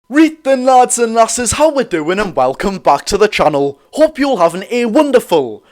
Read then, lads and lasses, how we're doing, and welcome back to the channel. Hope you're having a wonderful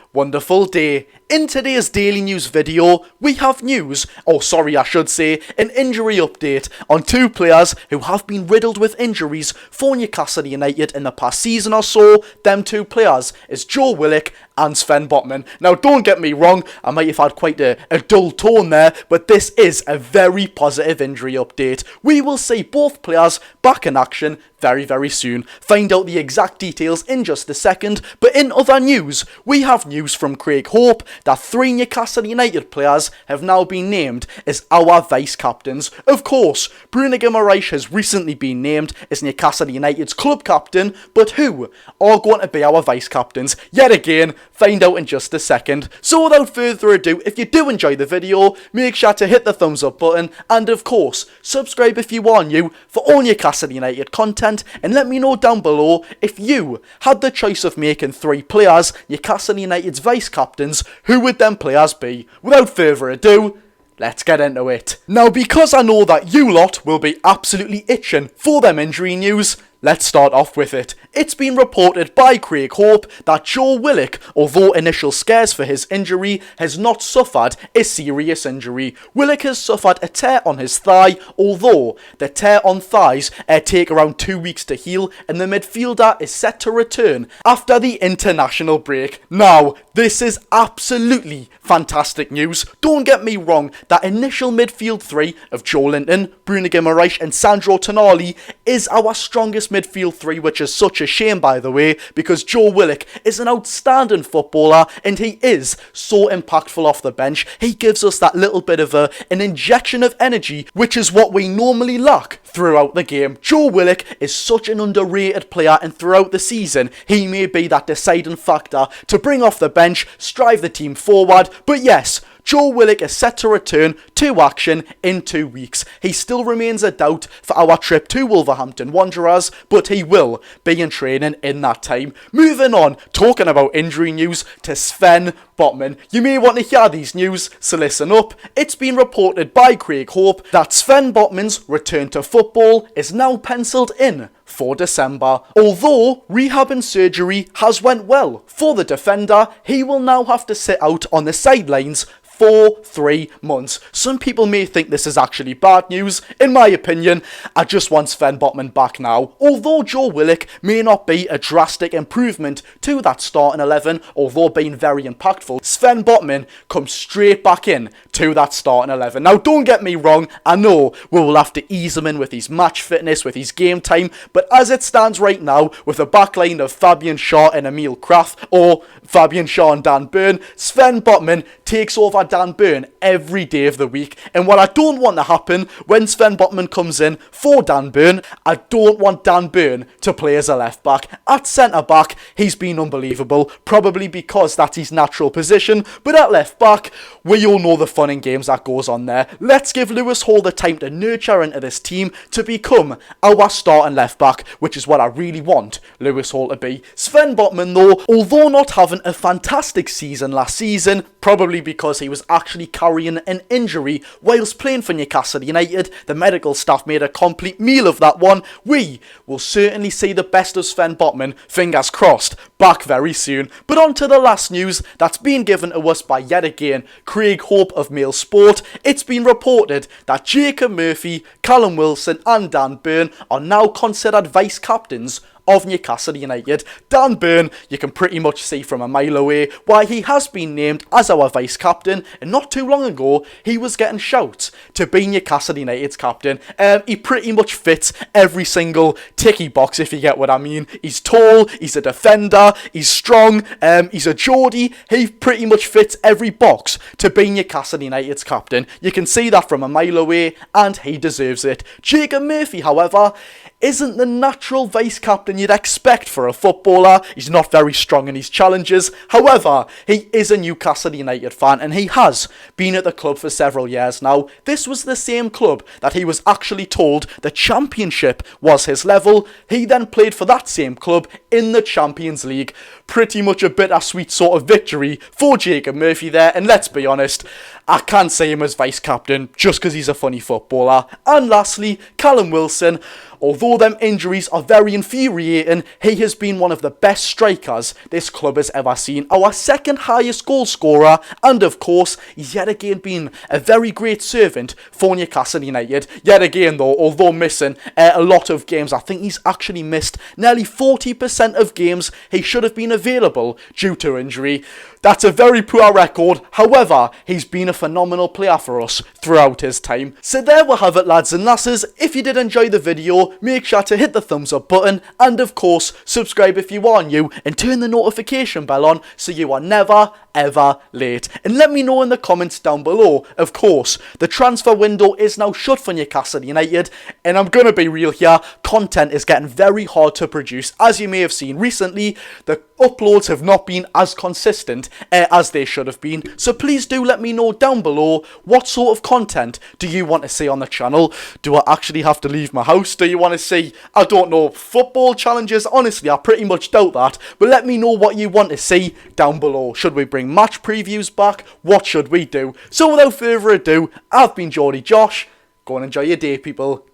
day. In today's daily news video, we have news, I should say, an injury update on two players who have been riddled with injuries for Newcastle United in the past season or so. Them two players is Joe Willock and Sven Botman. Now, don't get me wrong, I might have had quite a dull tone there, but this is a very positive injury update. We will see both players back in action very soon. Find out the exact details in just a second, but in other news, we have news from Craig Hope that 3 Newcastle United players have now been named as our vice-captains. Of course, Bruno Guimaraes has recently been named as Newcastle United's club captain, but who are going to be our vice-captains? Yet again, find out in just a second. So without further ado, if you do enjoy the video, make sure to hit the thumbs up button, and of course, subscribe if you are new for all Newcastle United content, and let me know down below if you had the choice of making 3 players Newcastle United's vice-captains, who would them players be? Without further ado, let's get into it. Now, because I know that you lot will be absolutely itching for them injury news, let's start off with it. It's been reported by Craig Hope that Joe Willock, although initial scares for his injury, has not suffered a serious injury. Willock has suffered a tear on his thigh, although the tear on thighs take around 2 weeks to heal, and the midfielder is set to return after the international break. Now, this is absolutely fantastic news. Don't get me wrong, that initial midfield 3 of Joe Linton, Bruno Guimaraes and Sandro Tonali is our strongest midfield 3, which is such a shame, by the way, because Joe Willock is an outstanding footballer and he is so impactful off the bench. He gives us that little bit of an injection of energy, which is what we normally lack throughout the game. Joe Willock is such an underrated player, and throughout the season he may be that deciding factor to bring off the bench, drive the team forward. But yes, Joe Willock is set to return to action in 2 weeks. He still remains a doubt for our trip to Wolverhampton Wanderers, but he will be in training in that time. Moving on, talking about injury news, to Sven Botman. You may want to hear these news, so listen up. It's been reported by Craig Hope that Sven Botman's return to football is now penciled in for December. Although rehab and surgery has went well for the defender, he will now have to sit out on the sidelines for 3 months. Some people may think this is actually bad news. In my opinion, I just want Sven Botman back now. Although Joe Willock may not be a drastic improvement to that starting 11, although being very impactful, Sven Botman comes straight back in to that starting 11. Now, don't get me wrong, I know we will have to ease him in with his match fitness, with his game time, but as it stands right now, with a backline of Fabian Schär and Emil Kraft, or Fabian Schär and Dan Burn, Sven Botman takes over Dan Burn every day of the week. And what I don't want to happen when Sven Botman comes in for Dan Burn, I don't want Dan Burn to play as a left back. At centre back, he's been unbelievable, probably because that's his natural position, but at left back, we all know the fun and games that goes on there. Let's give Lewis Hall the time to nurture into this team to become our starting left back, which is what I really want Lewis Hall to be. Sven Botman, though, although not having a fantastic season last season, probably because he was actually carrying an injury whilst playing for Newcastle United, the medical staff made a complete meal of that one. We will certainly see the best of Sven Botman, fingers crossed, back very soon. But on to the last news that's been given to us by yet again Craig Hope of Mail Sport. It's been reported that Jacob Murphy, Callum Wilson and Dan Burn are now considered vice-captains of Newcastle United. Dan Burn, you can pretty much see from a mile away why he has been named as our vice-captain, and not too long ago he was getting shouts to be Newcastle United's captain. He pretty much fits every single ticky box, if you get what I mean. He's tall, he's a defender, he's strong, he's a Geordie. He pretty much fits every box to be Newcastle United's captain. You can see that from a mile away, and he deserves it. Jacob Murphy, however, isn't the natural vice-captain you'd expect for a footballer. He's not very strong in his challenges. However, he is a Newcastle United fan, and he has been at the club for several years now. This was the same club that he was actually told the Championship was his level. He then played for that same club in the Champions League. Pretty much a bittersweet sort of victory for Jacob Murphy there, and let's be honest, I can't say him as vice-captain just because he's a funny footballer. And lastly, Callum Wilson. Although them injuries are very infuriating, he has been one of the best strikers this club has ever seen. Our second highest goal scorer, and of course, he's yet again been a very great servant for Newcastle United. Yet again though, although missing a lot of games, I think he's actually missed nearly 40% of games he should have been available due to injury. That's a very poor record, however, he's been a phenomenal player for us throughout his time. So there we have it, lads and lasses. If you did enjoy the video, make sure to hit the thumbs up button, and of course, subscribe if you are new, and turn the notification bell on so you are never ever late. And let me know in the comments down below. Of course, the transfer window is now shut for Newcastle United, and I'm gonna be real here, content is getting very hard to produce. As you may have seen recently, the uploads have not been as consistent as they should have been, so please do let me know down below what sort of content do you want to see on the channel. Do I actually have to leave my house? Do you want to see, I don't know, football challenges? Honestly, I pretty much doubt that, but let me know what you want to see down below. Should we bring match previews back? What should we do? So without further ado, I've been Geordie Josh. Go and enjoy your day, people.